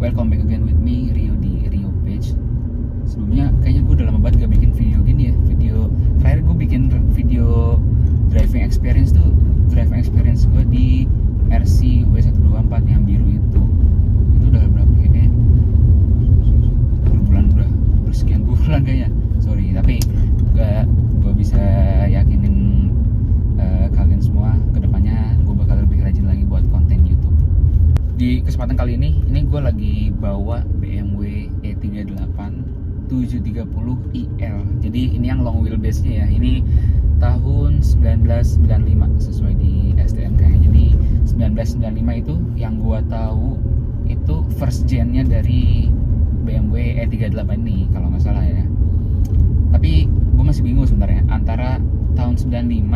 Welcome back again with me, Rio di Rio Page. Sebelumnya kayaknya gue udah lama banget gak bikin video gini ya. Terakhir gue bikin video driving experience gue di RC W124 yang biru itu udah berapa ya, kayaknya udah bersekian bulan kayaknya. Sorry, tapi gue bisa yakinin kalian semua kedepannya gue bakal lebih rajin lagi buat konten YouTube. Di kesempatan kali ini gue lagi bawa BMW E38 730iL. Jadi ini yang long wheelbase-nya ya. Ini tahun 1995 sesuai di STNK-nya. Jadi 1995 itu yang gue tahu itu first gen-nya dari BMW E38 ini kalau nggak salah ya. Tapi gue masih bingung sebenarnya antara tahun 95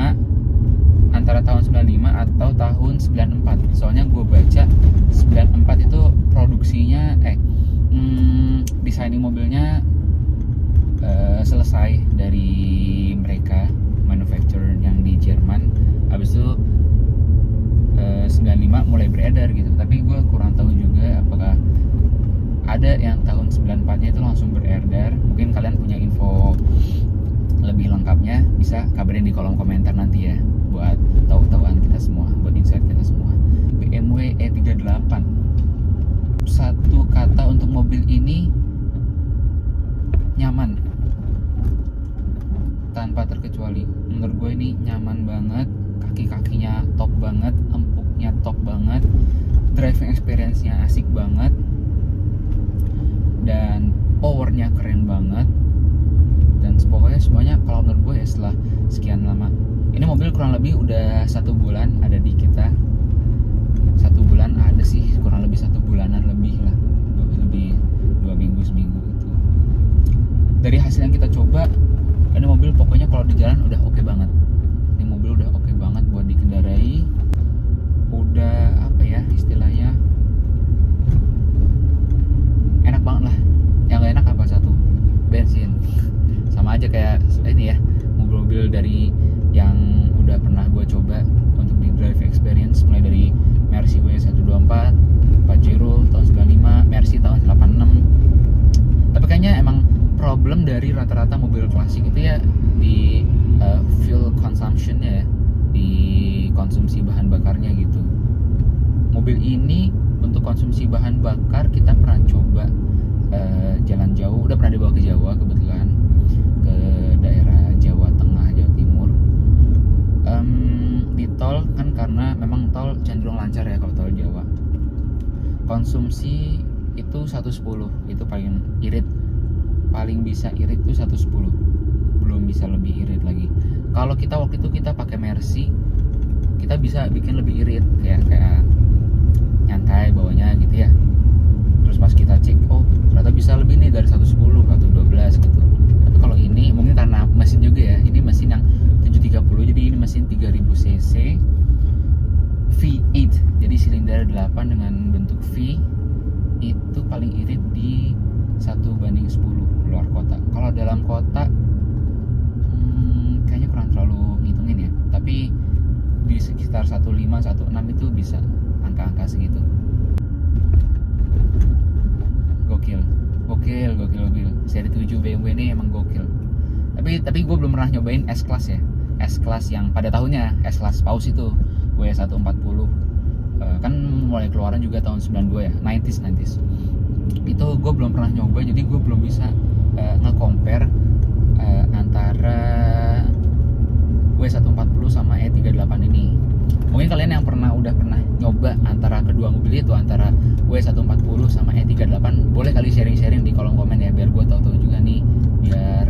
atau tahun 94. Soalnya gue baca 94 itu produksinya designing mobilnya selesai dari mereka manufacturer yang di Jerman. Habis itu 95 mulai beredar gitu. Tapi gue kurang tahu juga apakah ada yang tahun 94-nya itu langsung beredar. Mungkin kalian punya info lebih lengkapnya, bisa kabarin di kolom komentar nanti ya, buat tahu-tahuan kita semua, buat insight kita semua. BMW E38, satu kata untuk mobil ini: nyaman, tanpa terkecuali. Menurut gue ini nyaman banget, kaki-kakinya top banget, empuknya top banget, driving experience-nya asik banget, dan powernya keren banget. Dan pokoknya semuanya kalau menurut gue ya, setelah sekian lama, ini mobil kurang lebih udah 1 bulan ada di kita. 1 bulan ada sih, kurang lebih 1 bulanan lebih lah, lebih 2 minggu seminggu itu. Dari hasil yang kita coba, ini mobil pokoknya kalau di jalan udah oke banget. Ini mobil udah oke banget buat dikendarai. Udah apa ya istilahnya, enak banget lah. Yang gak enak apa? Satu, bensin. Sama aja kayak ini ya, mobil-mobil dari yang udah pernah gue coba untuk di drive experience, mulai dari Mercy W124, Pajero tahun 95, Mercy tahun 86. Tapi kayaknya emang problem dari rata-rata mobil klasik itu ya di fuel consumption-nya ya, di konsumsi bahan bakarnya gitu. Mobil ini untuk konsumsi bahan bakar kita pernah coba jalan jauh, udah pernah dibawa ke Jawa kebetulan, ke daerah Jawa Tengah, Jawa Timur. Di tol kan, karena memang tol cenderung lancar ya kalau tol Jawa. Konsumsi itu 110, itu paling irit, paling bisa irit itu 110, belum bisa lebih irit lagi. Kalau kita waktu itu kita pakai Mercy, kita bisa bikin lebih irit, kayak nyantai bawanya gitu ya. Terus pas kita cek, oh ternyata bisa lebih nih dari 110 atau 12 gitu. Tapi kalau ini mungkin karena mesin juga ya, ini mesin yang 730, jadi ini mesin 3000 cc V8, jadi silinder 8 dengan bentuk V. Itu paling irit di 1:10 luar kota. Kalau dalam kota kayaknya kurang terlalu ngitungin ya, tapi di sekitar 15, 16 itu bisa angka-angka segitu. Gokil. Seri 7 BMW ini emang gokil. Tapi gue belum pernah nyobain S-Class ya. S-Class yang pada tahunnya, S-Class Paus itu W140. Kan mulai keluaran juga tahun 92 ya, 90s. Itu gue belum pernah nyoba, jadi gue belum bisa nge-compare antara W140 sama E38 ini. Mungkin kalian yang udah pernah nyoba antara kedua mobil itu, antara W140 sama E38, boleh kali sharing-sharing di kolom komen ya, biar gue tahu juga nih, biar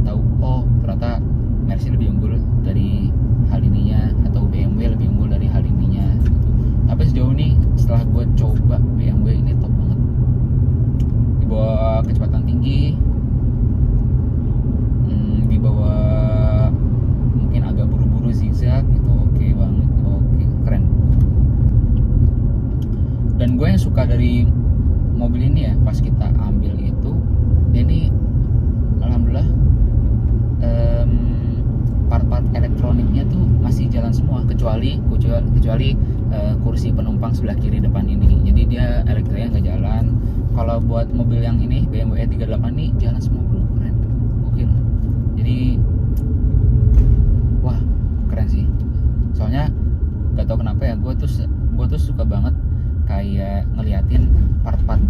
tahu oh ternyata Mercy lebih unggul dari hal ininya, atau BMW lebih unggul dari hal ininya gitu. Tapi sejauh ini setelah gue coba, BMW ini top banget. Di bawah kecepatan tinggi, di bawah mungkin agak buru-buru zigzag, itu oke banget, oke, keren. Dan gue yang suka dari mobil ini ya, pas kita ambil itu, ini alhamdulillah part-part elektroniknya tuh masih jalan semua, kecuali kursi penumpang sebelah kiri depan ini. Jadi dia elektriknya nggak jalan. Kalau buat mobil yang ini BMW E38 ini jalan semua bro, keren, gokil. Jadi wah keren sih. Soalnya gak tau kenapa ya, gue tuh suka banget kayak ngeliatin part-part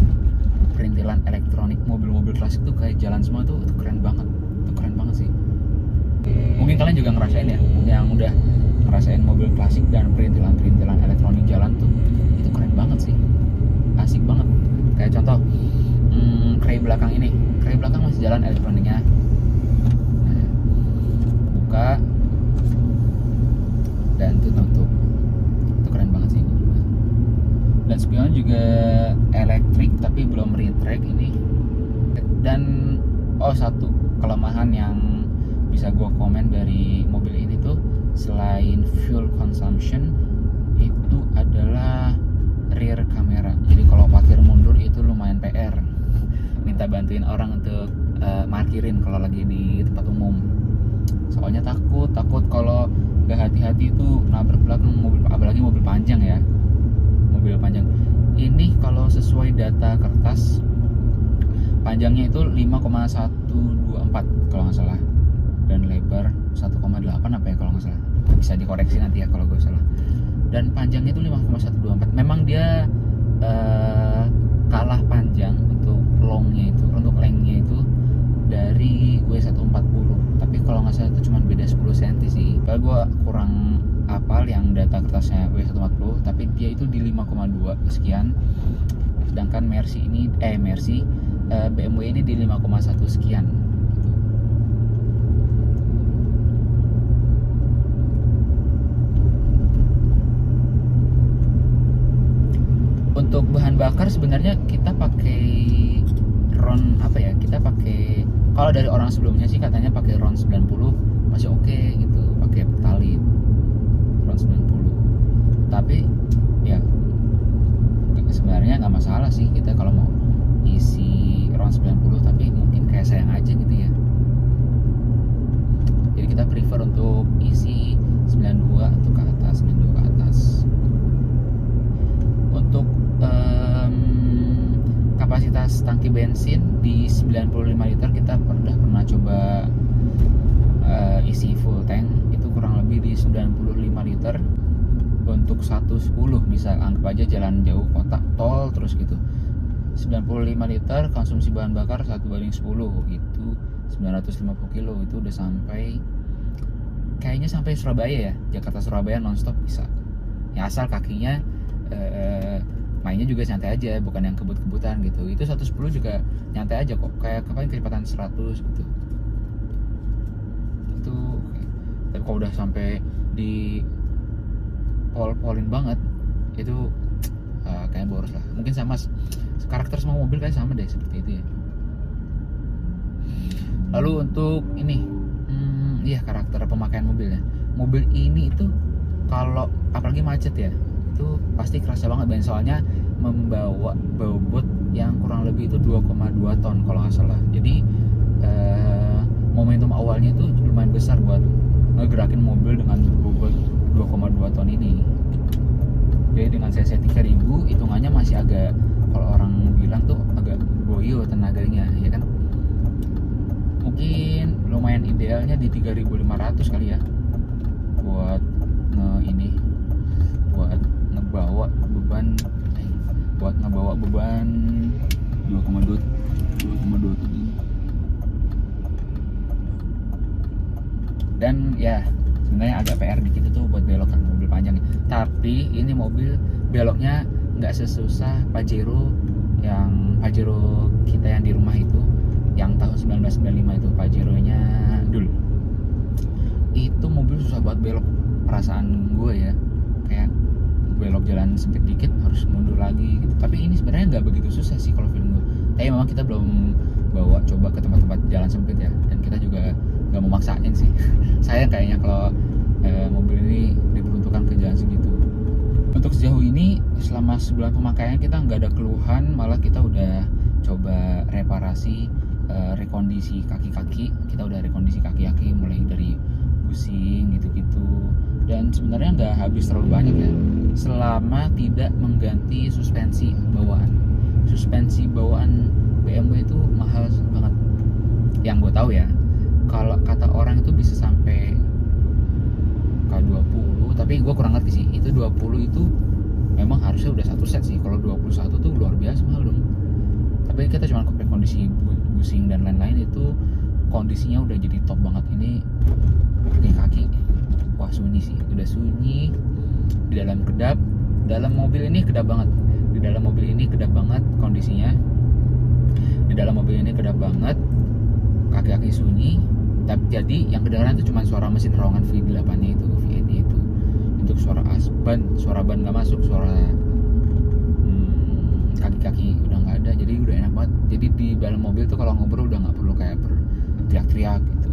perintilan elektronik mobil-mobil klasik tuh kayak jalan semua tuh keren banget. Itu keren banget sih. Mungkin kalian juga ngerasain ya, yang udah ngerasain mobil klasik dan perintilan elektronik jalan tuh, itu keren banget sih, asik banget. Kayak contoh, kray belakang masih jalan elektroniknya. Nah, buka dan tutup, itu keren banget sih. Dan spion juga elektrik tapi belum retract ini. Dan satu kelemahan yang bisa gue komen dari mobil ini tuh, selain fuel consumption, itu adalah rear camera. Jadi kalau parkir mundur itu lumayan PR. Minta bantuin orang untuk parkirin kalau lagi di tempat umum. Soalnya takut kalau gak hati-hati itu nabrak belakang mobil, apalagi mobil panjang ya. Mobil panjang. Ini kalau sesuai data kertas, panjangnya itu 5,124 kalau nggak salah, dan lebar 1,8 apa ya kalau nggak salah, bisa dikoreksi nanti ya kalau gue salah. Dan panjangnya itu 5,124. Memang dia kalah panjang untuk lengthnya itu dari W140, tapi kalau nggak salah itu cuma beda 10 cm sih. Kalau gue kurang hafal yang data kertasnya W140, tapi dia itu di 5,2 sekian, sedangkan BMW ini di 5,1 sekian. Untuk bahan bakar sebenarnya kita pakai RON kalau dari orang sebelumnya sih katanya pakai RON 90 masih oke gitu, pakai Pertalite RON 90. Tapi ya sebenarnya nggak masalah sih kita kalau mau isi RON 90, tapi mungkin kayak sayang aja gitu ya. Jadi kita prefer untuk isi 92 atau ke atas, 92 ke atas. Untuk kapasitas tangki bensin di 95 liter kita pernah coba isi full tank, itu kurang lebih di 95 liter untuk 110, bisa anggap aja jalan jauh kota tol terus gitu. 95 liter konsumsi bahan bakar 1:10, itu 950 kilo, itu udah kayaknya sampai Surabaya ya, Jakarta Surabaya nonstop bisa ya, asal kakinya mainnya juga santai aja, bukan yang kebut-kebutan gitu. Itu 110 juga nyantai aja kok, kayak kapan kecepatan 100 gitu. Itu tapi kalau udah sampai di pol-polin banget itu kayak boros lah. Mungkin sama karakter semua mobil kayak sama deh seperti itu ya. Lalu untuk ini karakter pemakaian mobilnya. Mobil ini itu kalau apalagi macet ya, itu pasti kerasa banget Ben, soalnya membawa bobot yang kurang lebih itu 2,2 ton kalau nggak salah. Jadi momentum awalnya itu lumayan besar buat ngegerakin mobil dengan bobot 2,2 ton ini. Jadi dengan cc 3000 hitungannya masih agak, kalau orang bilang tuh agak boyo tenaganya ya kan. Mungkin lumayan idealnya di 3500 kali ya buat ngebawa beban 2,2 ton ini. Dan ya sebenarnya agak PR dikit itu buat belokan mobil panjang, tapi ini mobil beloknya nggak sesusah Pajero kita yang di rumah itu, yang tahun 1995 itu, Pajero-nya dulu. Itu mobil susah banget belok, perasaan gue ya, kayak belok jalan sempit dikit harus mundur lagi gitu. Tapi ini sebenarnya nggak begitu susah sih kalau film gue. Tapi memang kita belum bawa coba ke tempat-tempat jalan sempit ya, dan kita juga nggak mau maksain sih. Sayang kayaknya kalau mobil ini diperuntukkan ke jalan segitu. Untuk sejauh ini selama sebulan pemakaian kita nggak ada keluhan, malah kita udah coba reparasi, rekondisi kaki-kaki. Kita udah rekondisi kaki-kaki mulai dari busing gitu-gitu, dan sebenarnya nggak habis terlalu banyak ya, selama tidak mengganti suspensi bawaan. Suspensi bawaan BMW itu mahal banget. Yang gue tahu ya, kalau kata orang itu bisa sampai ke 20, tapi gue kurang ngerti sih. Itu 20 itu memang harusnya udah satu set sih. Kalau 21 tuh luar biasa mahal dong. Tapi kita cuma compare kondisi busing dan lain-lain, itu kondisinya udah jadi top banget. Ini kaki, wah sunyi sih, udah sunyi. Di dalam kedap, dalam mobil ini kedap banget. Di dalam mobil ini kedap banget kondisinya. Di dalam mobil ini kedap banget, kaki-kaki sunyi. Tapi jadi yang kedengaran itu cuma suara mesin terowongan V8-nya itu, V8-nya itu. Untuk suara suara ban nggak masuk, suara kaki-kaki udah nggak ada. Jadi udah enak banget. Jadi di dalam mobil tuh kalau ngobrol udah nggak perlu kayak teriak-teriak gitu.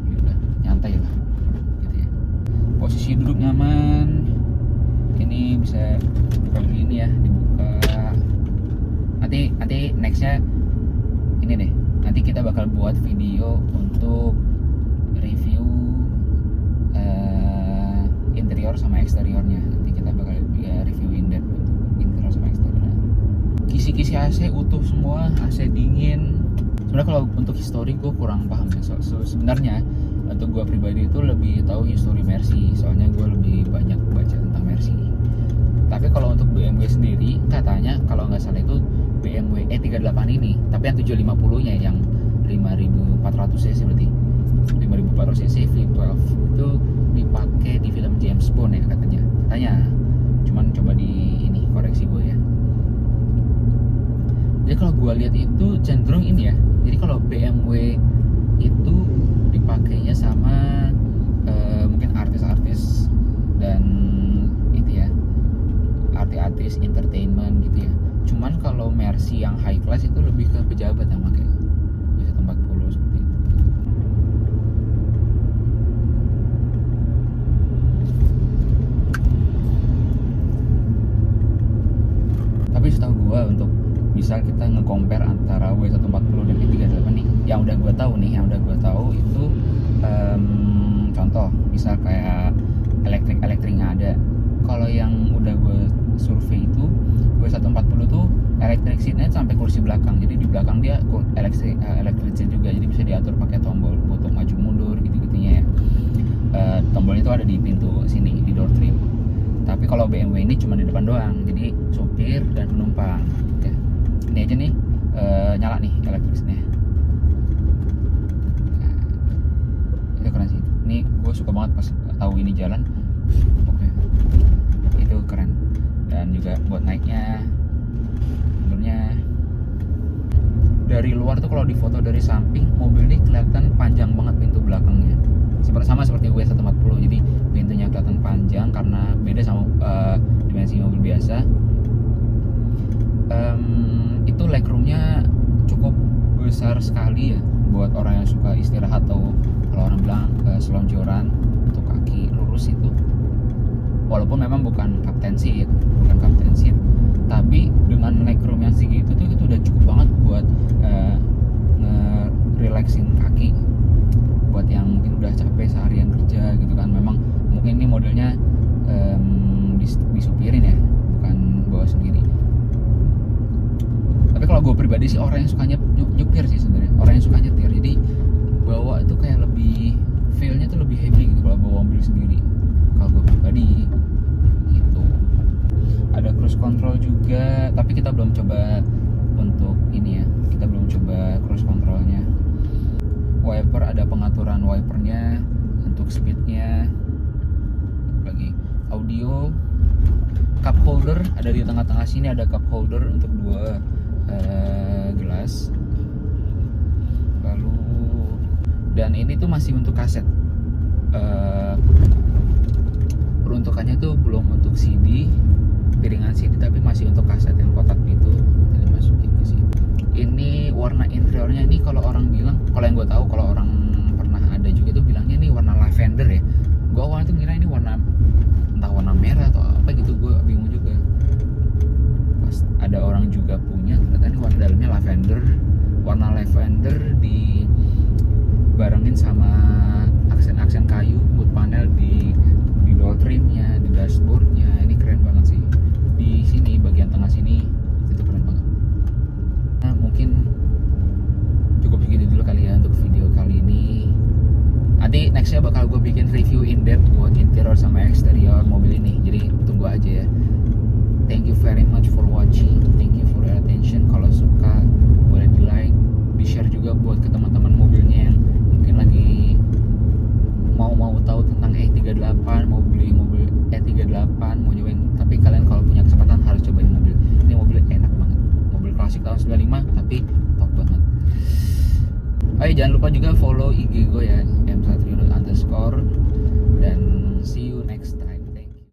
Jadi udah nyantai lah gitu ya. Posisi duduk nyaman. Ini bisa buka begini ya, dibuka. Nanti nextnya ini deh. Nanti kita bakal buat video untuk review interior sama eksteriornya. Nanti kita bakal reviewin deh interior sama eksterior. Kisi-kisi AC utuh semua, AC dingin. Sebenarnya kalau untuk histori gue kurang paham ya. Sebenarnya untuk gue pribadi itu lebih tahu histori Mercy, soalnya gue lebih banyak baca tentang Mercy. Tapi kalau untuk BMW sendiri, katanya kalau nggak salah itu BMW E38 ini, tapi yang 750-nya yang 5400 cc berarti 5400 cc V12 itu dipakai di film James Bond ya katanya. Cuman coba di ini koreksi gue ya. Jadi kalau gue lihat itu cenderung ini ya. Jadi kalau BMW itu dipakainya sama mungkin artis-artis dan itu ya, artis entertainment gitu ya. Cuman kalau Mercy yang high class itu lebih ke pejabat yang pakai W140 seperti itu. Tapi setahu gua untuk bisa kita nge-compare antara W140 dan E38 nih, yang udah gua tahu itu contoh misal kayak elektrik-elektriknya ada. Kalau yang udah gue survei itu W140 tuh electric seatnya sampai kursi belakang, jadi di belakang dia electric seat juga, jadi bisa diatur pakai tombol untuk maju mundur gitu-gitunya ya. Tombolnya itu ada di pintu sini, di door trim. Tapi kalau BMW ini cuma di depan doang, jadi supir dan penumpang ya. Ini aja nih nyala nih electric seatnya. Itu keren sih. Ini gue suka banget pas tahu ini jalan. Oke. Itu keren. Dan juga buat naiknya, sebenarnya dari luar tuh kalau difoto dari samping mobil ini kelihatan panjang banget pintu belakangnya, sama seperti W140. Jadi pintunya kelihatan panjang karena beda sama dimensi mobil biasa. Itu legroomnya cukup besar sekali ya buat orang yang suka istirahat, atau kalau orang bilang selonjoran untuk kaki lurus itu. Walaupun memang bukan captain seat, tapi dengan legroom yang segitu tuh itu udah cukup banget buat nge-relaxin kaki buat yang mungkin udah capek seharian kerja gitu kan. Memang mungkin ini modelnya disupirin ya, bukan bawa sendiri. Tapi kalau gue pribadi sih orang yang sukanya nyupir sih sebenarnya, orang yang suka nyetir. Jadi bawa itu kayak lebih feel-nya tuh lebih happy gitu kalau bawa mobil sendiri. Kalau gue pribadi gitu. Ada cruise control juga, tapi kita belum coba untuk ini ya, kita belum coba cruise controlnya. Wiper, ada pengaturan wipernya untuk speednya. Lagi audio, cup holder ada di tengah-tengah sini, ada cup holder untuk 2 gelas. Lalu dan ini tuh masih untuk kaset. Peruntukannya tuh belum untuk CD, piringan CD, tapi masih untuk kaset yang kotak gitu, jadi masukin ke sini. Ini warna interiornya ini kalau orang bilang, kalau yang gue tahu, kalau orang pernah ada juga itu bilangnya ini warna lavender ya. Gue awalnya tuh ngira ini warna entah warna merah atau apa gitu, gue bingung juga. Pas ada orang juga punya, ternyata ini warna dalamnya lavender. Warna lavender dibarengin sama aksen-aksen kayu, wood panel di door dashboardnya ini keren banget sih. Di sini bagian tengah sini itu keren banget. Nah mungkin cukup segitu dulu kali ya untuk video kali ini. Nanti nextnya bakal gue bikin review in depth buat interior sama eksterior mobil ini, jadi tunggu aja ya. Thank you very much for watching, thank you for your attention. Kalau suka boleh di like, di share juga buat ke teman-teman mobilnya yang mungkin lagi mau tahu tentang E38, mau beli mobil E38, mau nyobain. Tapi kalian kalau punya kesempatan harus cobain mobil ini. Mobil enak banget, mobil klasik tahun 95 tapi top banget. Jangan lupa juga follow IG gue ya,